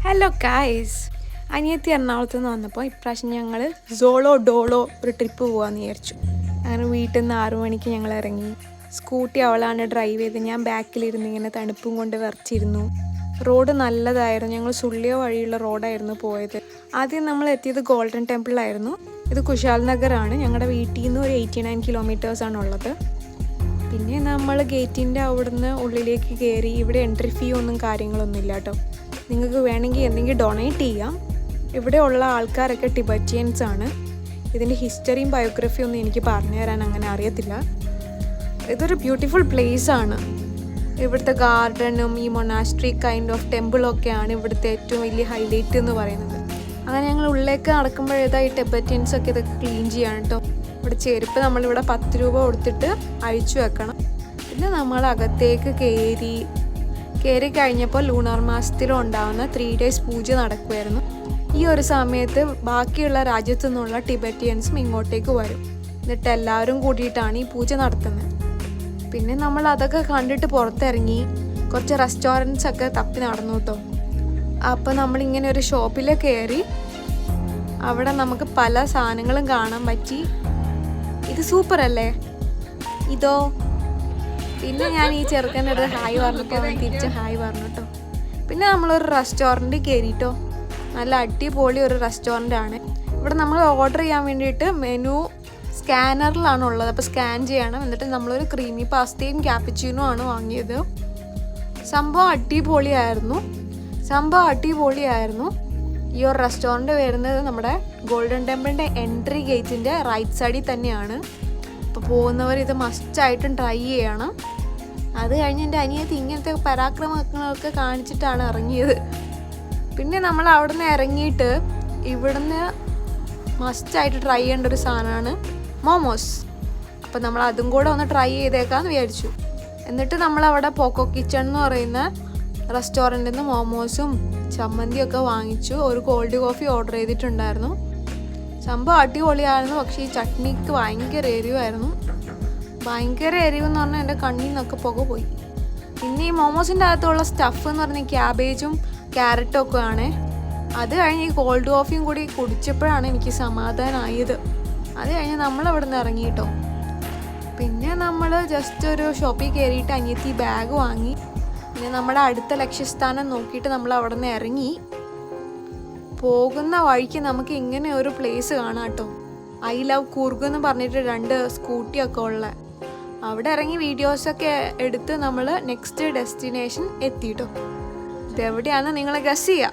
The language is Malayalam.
ഹലോ ഗായ്സ്, അനിയത്തി എറണാകുളത്ത് നിന്ന് വന്നപ്പോൾ ഇപ്രാവശ്യം ഞങ്ങൾ സോളോ ഡോളോ ഒരു ട്രിപ്പ് പോകാമെന്ന് വിചാരിച്ചു. അങ്ങനെ വീട്ടിൽ നിന്ന് 6 മണിക്ക് ഞങ്ങൾ ഇറങ്ങി. സ്കൂട്ടി അവളാണ് ഡ്രൈവ് ചെയ്ത്, ഞാൻ ബാക്കിലിരുന്ന് ഇങ്ങനെ തണുപ്പും കൊണ്ട് വിറച്ചിരുന്നു. റോഡ് നല്ലതായിരുന്നു. ഞങ്ങൾ സുള്ളിയോ വഴിയുള്ള റോഡായിരുന്നു പോയത്. ആദ്യം നമ്മൾ എത്തിയത് ഗോൾഡൻ ടെമ്പിളായിരുന്നു. ഇത് കുശാൽ നഗറാണ്. ഞങ്ങളുടെ വീട്ടിൽ നിന്ന് ഒരു 89 കിലോമീറ്റേഴ്സാണുള്ളത്. പിന്നെ നമ്മൾ ഗേറ്റിൻ്റെ അവിടുന്ന് ഉള്ളിലേക്ക് കയറി. ഇവിടെ എൻട്രി ഫീ ഒന്നും കാര്യങ്ങളൊന്നും ഇല്ല കേട്ടോ. നിങ്ങൾക്ക് വേണമെങ്കിൽ എന്തെങ്കിലും ഡൊണേറ്റ് ചെയ്യാം. ഇവിടെ ഉള്ള ആൾക്കാരൊക്കെ ടിബറ്റിയൻസ് ആണ്. ഇതിൻ്റെ ഹിസ്റ്ററിയും ബയോഗ്രഫിയും ഒന്നും എനിക്ക് പറഞ്ഞു തരാൻ അങ്ങനെ അറിയത്തില്ല. ഇതൊരു ബ്യൂട്ടിഫുൾ പ്ലേസ് ആണ്. ഇവിടുത്തെ ഗാർഡനും ഈ മൊണാസ്ട്രി കൈൻഡ് ഓഫ് ടെമ്പിളൊക്കെയാണ് ഇവിടുത്തെ ഏറ്റവും വലിയ ഹൈലൈറ്റ് എന്ന് പറയുന്നത്. അങ്ങനെ ഞങ്ങൾ ഉള്ളിലേക്ക് നടക്കുമ്പോഴേതാ ഈ ടിബറ്റിയൻസ് ഒക്കെ ഇതൊക്കെ ക്ലീൻ ചെയ്യാണ് കേട്ടോ. ഇവിടെ ചെരുപ്പ് നമ്മളിവിടെ 10 രൂപ കൊടുത്തിട്ട് അഴിച്ചു വെക്കണം. പിന്നെ നമ്മൾ അകത്തേക്ക് കയറി കഴിഞ്ഞപ്പോൾ ലൂണാർ മാസത്തിലും ഉണ്ടാകുന്ന 3 days പൂജ നടക്കുമായിരുന്നു. ഈ ഒരു സമയത്ത് ബാക്കിയുള്ള രാജ്യത്തു നിന്നുള്ള ടിബറ്റിയൻസും ഇങ്ങോട്ടേക്ക് വരും. എന്നിട്ട് എല്ലാവരും കൂടിയിട്ടാണ് ഈ പൂജ നടത്തുന്നത്. പിന്നെ നമ്മൾ അതൊക്കെ കണ്ടിട്ട് പുറത്തിറങ്ങി കുറച്ച് റെസ്റ്റോറൻറ്റ്സ് ഒക്കെ തപ്പി നടന്നു കേട്ടോ. അപ്പോൾ നമ്മളിങ്ങനെ ഒരു ഷോപ്പിൽ കയറി. അവിടെ നമുക്ക് പല സാധനങ്ങളും കാണാൻ പറ്റി. ഇത് സൂപ്പർ അല്ലേ? ഇതോ? പിന്നെ ഞാൻ ഈ ചെറുക്കൻ്റെ അടുത്ത് ഹായ് പറഞ്ഞപ്പോൾ അവൻ തിരിച്ച് ഹായ് പറഞ്ഞു കേട്ടോ. പിന്നെ നമ്മളൊരു റെസ്റ്റോറൻറ്റിൽ കയറിയിട്ടോ. നല്ല അടിപൊളി ഒരു റെസ്റ്റോറൻ്റ് ആണ്. ഇവിടെ നമ്മൾ ഓർഡർ ചെയ്യാൻ വേണ്ടിയിട്ട് മെനു സ്കാനറിലാണ് ഉള്ളത്. അപ്പോൾ സ്കാൻ ചെയ്യണം. എന്നിട്ട് നമ്മളൊരു ക്രീമി പാസ്തയും ക്യാപ്പച്ചീനോ ആണ് വാങ്ങിയത്. സംഭവം അടിപൊളിയായിരുന്നു. ഈ ഒരു റെസ്റ്റോറൻറ്റ് വരുന്നത് നമ്മുടെ ഗോൾഡൻ ടെമ്പിളിൻ്റെ എൻട്രി ഗേറ്റിൻ്റെ റൈറ്റ് സൈഡിൽ തന്നെയാണ്. അപ്പോൾ പോകുന്നവർ ഇത് മസ്റ്റായിട്ടും ട്രൈ ചെയ്യണം. അത് കഴിഞ്ഞ് എൻ്റെ അനിയത്തി ഇങ്ങനത്തെ പരാക്രമങ്ങളൊക്കെ കാണിച്ചിട്ടാണ് ഇറങ്ങിയത്. പിന്നെ നമ്മൾ അവിടെ നിന്ന് ഇറങ്ങിയിട്ട് ഇവിടുന്ന് മസ്റ്റായിട്ട് ട്രൈ ചെയ്യേണ്ട ഒരു സാധനമാണ് മോമോസ്. അപ്പോൾ നമ്മൾ അതും കൂടെ ഒന്ന് ട്രൈ ചെയ്തേക്കാമെന്ന് വിചാരിച്ചു. എന്നിട്ട് നമ്മളവിടെ പോക്കോ കിച്ചൺ എന്ന് പറയുന്ന റെസ്റ്റോറൻറ്റിൽ നിന്ന് മോമോസും ചമ്മന്തിയൊക്കെ വാങ്ങിച്ചു. ഒരു കോൾഡ് കോഫി ഓർഡർ ചെയ്തിട്ടുണ്ടായിരുന്നു. സംഭവം അടിപൊളിയായിരുന്നു. പക്ഷേ ഈ ചട്നിക്ക് ഭയങ്കര എരിവായിരുന്നു. ഭയങ്കര എരിവെന്ന് പറഞ്ഞാൽ എൻ്റെ കണ്ണിൽ നിന്നൊക്കെ പുക പോയി. പിന്നെ ഈ മോമോസിൻ്റെ അകത്തുള്ള സ്റ്റഫ് എന്ന് പറഞ്ഞാൽ ക്യാബേജും ക്യാരറ്റും ഒക്കെ ആണ്. അത് കഴിഞ്ഞ് ഈ കോൾഡ് കോഫിയും കൂടി കുടിച്ചപ്പോഴാണ് എനിക്ക് സമാധാനമായത്. അത് കഴിഞ്ഞ് നമ്മളവിടെ നിന്ന് ഇറങ്ങി കേട്ടോ. പിന്നെ നമ്മൾ ജസ്റ്റ് ഒരു ഷോപ്പിൽ കയറിയിട്ട് അനിയത്തി ബാഗ് വാങ്ങി. പിന്നെ നമ്മുടെ അടുത്ത ലക്ഷ്യസ്ഥാനം നോക്കിയിട്ട് നമ്മൾ അവിടെ നിന്ന് ഇറങ്ങി. പോകുന്ന വഴിക്ക് നമുക്ക് ഇങ്ങനെ ഒരു പ്ലേസ് കാണാം കേട്ടോ. ഐ ലവ് കൂർഗ് എന്ന് പറഞ്ഞിട്ട് 2 സ്കൂട്ടിയൊക്കെ ഉള്ള. അവിടെ ഇറങ്ങി വീഡിയോസൊക്കെ എടുത്ത് നമ്മൾ നെക്സ്റ്റ് ഡെസ്റ്റിനേഷൻ എത്തിയിട്ടോ. ഇതെവിടെയാണെന്ന് നിങ്ങൾ ഗസ് ചെയ്യുക.